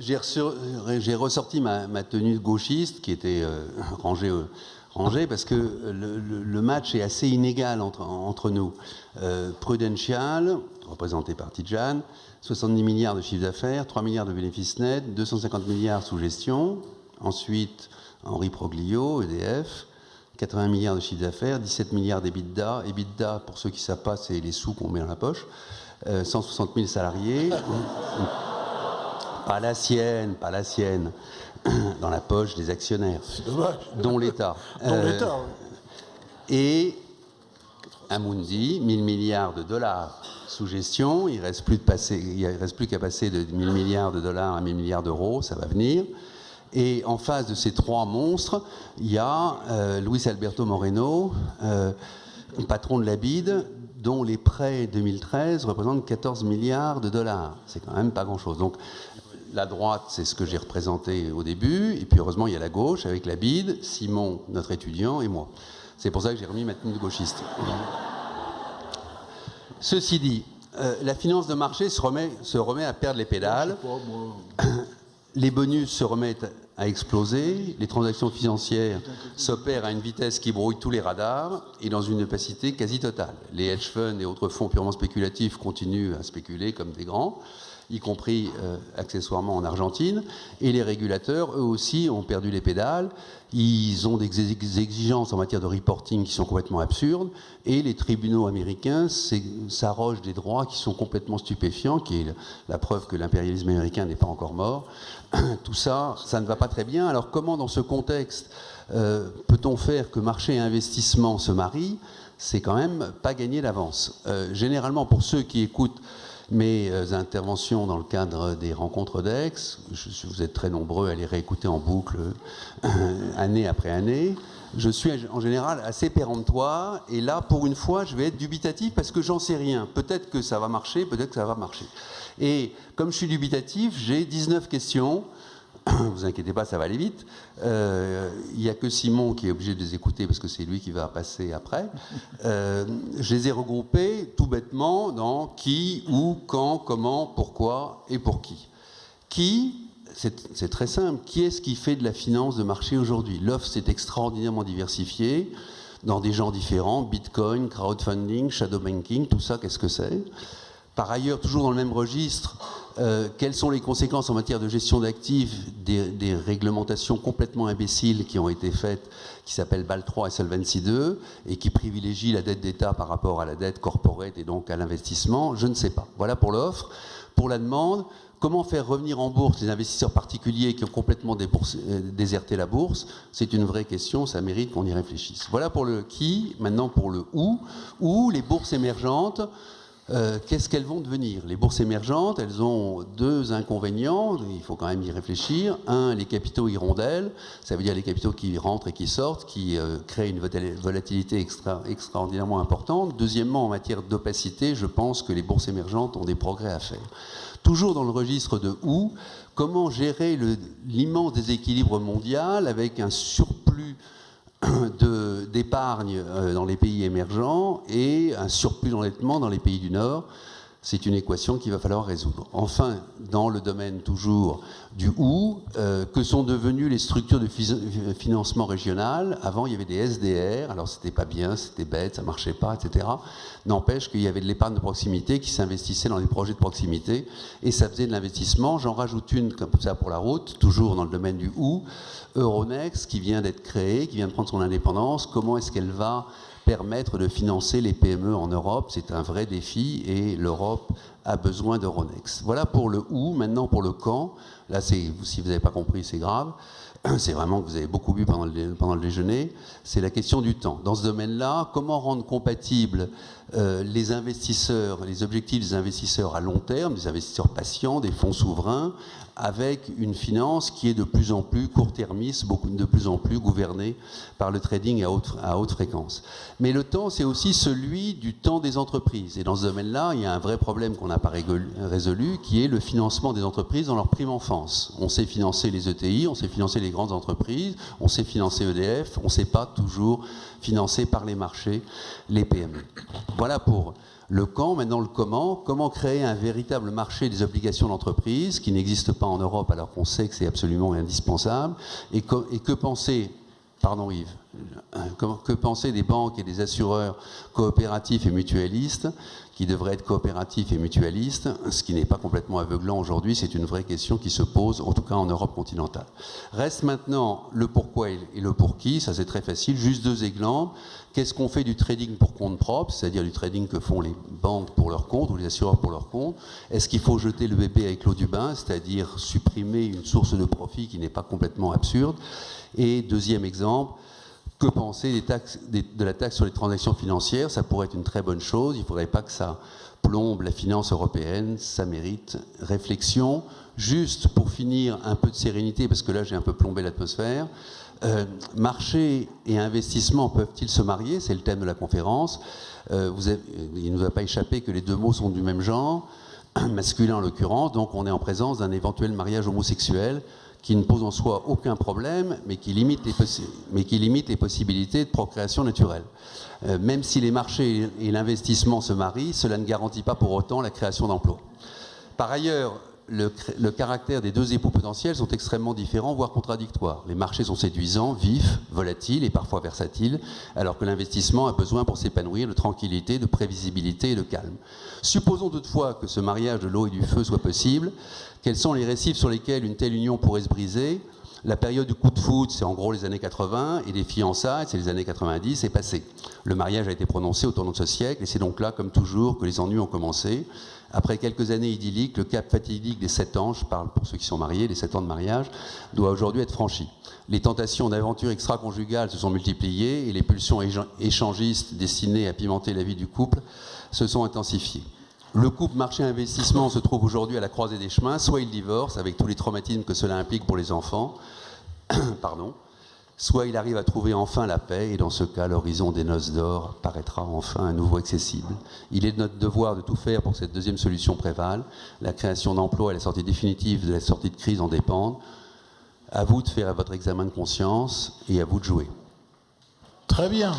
j'ai ressorti ma tenue de gauchiste qui était rangée parce que le match est assez inégal entre nous. Prudential, représenté par Tidjane, 70 milliards de chiffre d'affaires, 3 milliards de bénéfices nets, 250 milliards sous gestion. Ensuite, Henri Proglio, EDF, 80 milliards de chiffre d'affaires, 17 milliards d'EBITDA. EBITDA, pour ceux qui ne savent pas, c'est les sous qu'on met dans la poche. 160 000 salariés. Pas la sienne, dans la poche des actionnaires. C'est dommage. Dont l'État. Et Amundi, 1000 milliards de dollars sous gestion. Il ne reste plus qu'à passer de 1000 milliards de dollars à 1000 milliards d'euros, ça va venir. Et en face de ces trois monstres, il y a Luis Alberto Moreno, patron de la BID, dont les prêts 2013 représentent 14 milliards de dollars. C'est quand même pas grand-chose. Donc, la droite, c'est ce que j'ai représenté au début, et puis heureusement, il y a la gauche, avec la BID, Simon, notre étudiant, et moi. C'est pour ça que j'ai remis ma tenue de gauchiste. Ceci dit, la finance de marché se remet à perdre les pédales. Les bonus se remettent à exploser, les transactions financières s'opèrent à une vitesse qui brouille tous les radars et dans une opacité quasi totale. Les hedge funds et autres fonds purement spéculatifs continuent à spéculer comme des grands, y compris accessoirement en Argentine, et les régulateurs, eux aussi, ont perdu les pédales. Ils ont des exigences en matière de reporting qui sont complètement absurdes, et les tribunaux américains s'arrogent des droits qui sont complètement stupéfiants, qui est la preuve que l'impérialisme américain n'est pas encore mort. Tout ça, ça ne va pas très bien. Alors comment, dans ce contexte, peut-on faire que marché et investissement se marient? C'est quand même pas gagné d'avance. Généralement, pour ceux qui écoutent mes interventions dans le cadre des rencontres d'Aix, vous êtes très nombreux à les réécouter en boucle année après année, je suis en général assez péremptoire, et là, pour une fois, je vais être dubitatif parce que j'en sais rien. Peut-être que ça va marcher, peut-être que ça va marcher. Et comme je suis dubitatif, j'ai 19 questions. Ne vous inquiétez pas, ça va aller vite. Il n'y a que Simon qui est obligé de les écouter parce que c'est lui qui va passer après. Je les ai regroupés tout bêtement dans qui, où, quand, comment, pourquoi et pour qui. Qui, c'est très simple. Qui est-ce qui fait de la finance de marché aujourd'hui? L'offre s'est extraordinairement diversifiée dans des genres différents. Bitcoin, crowdfunding, shadow banking, tout ça, qu'est-ce que c'est? Par ailleurs, toujours dans le même registre, quelles sont les conséquences en matière de gestion d'actifs des réglementations complètement imbéciles qui ont été faites, qui s'appellent BAL 3 et Solvency 2, et qui privilégient la dette d'État par rapport à la dette corporate et donc à l'investissement? Je ne sais pas. Voilà pour l'offre. Pour la demande, comment faire revenir en bourse les investisseurs particuliers qui ont complètement déserté la bourse? C'est une vraie question, ça mérite qu'on y réfléchisse. Voilà pour le qui. Maintenant pour le où. Où les bourses émergentes, qu'est-ce qu'elles vont devenir? Les bourses émergentes, elles ont deux inconvénients, il faut quand même y réfléchir. Un, les capitaux hirondelles, ça veut dire les capitaux qui rentrent et qui sortent, qui créent une volatilité extraordinairement importante. Deuxièmement, en matière d'opacité, je pense que les bourses émergentes ont des progrès à faire. Toujours dans le registre de où, comment gérer l'immense déséquilibre mondial avec un surplus d'épargne dans les pays émergents et un surplus d'endettement dans les pays du Nord? C'est une équation qu'il va falloir résoudre. Enfin, dans le domaine toujours du où, que sont devenues les structures de financement régional? Avant, il y avait des SDR, alors c'était pas bien, c'était bête, ça marchait pas, etc. N'empêche qu'il y avait de l'épargne de proximité qui s'investissait dans les projets de proximité et ça faisait de l'investissement. J'en rajoute une comme ça pour la route, toujours dans le domaine du où. Euronext, qui vient d'être créée, qui vient de prendre son indépendance, comment est-ce qu'elle va permettre de financer les PME en Europe? C'est un vrai défi et l'Europe a besoin d'Euronext. Voilà pour le où. Maintenant pour le quand. Là, si vous n'avez pas compris, c'est grave. C'est vraiment que vous avez beaucoup bu pendant le déjeuner. C'est la question du temps. Dans ce domaine-là, comment rendre compatibles les investisseurs, les objectifs des investisseurs à long terme, des investisseurs patients, des fonds souverains, avec une finance qui est de plus en plus court-termiste, de plus en plus gouvernée par le trading à haute fréquence. Mais le temps, c'est aussi celui du temps des entreprises. Et dans ce domaine-là, il y a un vrai problème qu'on n'a pas résolu, qui est le financement des entreprises dans leur prime enfance. On sait financer les ETI, on sait financer les grandes entreprises, on sait financer EDF, on ne sait pas toujours financer par les marchés les PME. Voilà pour Le quand, maintenant le comment. Comment créer un véritable marché des obligations d'entreprise qui n'existe pas en Europe alors qu'on sait que c'est absolument indispensable. Et que penser, pardon Yves, que penser des banques et des assureurs coopératifs et mutualistes qui devraient être coopératifs et mutualistes, ce qui n'est pas complètement aveuglant aujourd'hui, c'est une vraie question qui se pose, en tout cas en Europe continentale. Reste maintenant le pourquoi et le pour qui, ça c'est très facile, juste 2 exemples. Qu'est-ce qu'on fait du trading pour compte propre, c'est-à-dire du trading que font les banques pour leur compte ou les assureurs pour leur compte? Est-ce qu'il faut jeter le bébé avec l'eau du bain, c'est-à-dire supprimer une source de profit qui n'est pas complètement absurde? Et deuxième exemple, que penser de la taxe sur les transactions financières? Ça pourrait être une très bonne chose. Il ne faudrait pas que ça plombe la finance européenne. Ça mérite réflexion. Juste pour finir, un peu de sérénité, parce que là j'ai un peu plombé l'atmosphère. Marché et investissement peuvent-ils se marier? C'est le thème de la conférence. Il ne nous a pas échappé que les 2 mots sont du même genre, masculin en l'occurrence. Donc on est en présence d'un éventuel mariage homosexuel qui ne pose en soi aucun problème, mais qui limite les possibilités de procréation naturelle. Même si les marchés et l'investissement se marient, cela ne garantit pas pour autant la création d'emplois. Par ailleurs, le caractère des 2 époux potentiels sont extrêmement différents, voire contradictoires. Les marchés sont séduisants, vifs, volatiles et parfois versatiles, alors que l'investissement a besoin pour s'épanouir de tranquillité, de prévisibilité et de calme. Supposons toutefois que ce mariage de l'eau et du feu soit possible. Quels sont les récifs sur lesquels une telle union pourrait se briser? La période du coup de foudre, c'est en gros les années 80, et les fiançailles, c'est les années 90, c'est passé. Le mariage a été prononcé au tournant de ce siècle, et c'est donc là, comme toujours, que les ennuis ont commencé. Après quelques années idylliques, le cap fatidique des 7 ans, je parle pour ceux qui sont mariés, les 7 ans de mariage, doit aujourd'hui être franchi. Les tentations d'aventure extra-conjugales se sont multipliées, et les pulsions échangistes destinées à pimenter la vie du couple se sont intensifiées. Le couple marché-investissement se trouve aujourd'hui à la croisée des chemins. Soit il divorce, avec tous les traumatismes que cela implique pour les enfants, pardon, soit il arrive à trouver enfin la paix, et dans ce cas, l'horizon des noces d'or paraîtra enfin à nouveau accessible. Il est de notre devoir de tout faire pour que cette deuxième solution prévale. La création d'emplois et la sortie définitive de la sortie de crise en dépendent. À vous de faire votre examen de conscience et à vous de jouer. Très bien.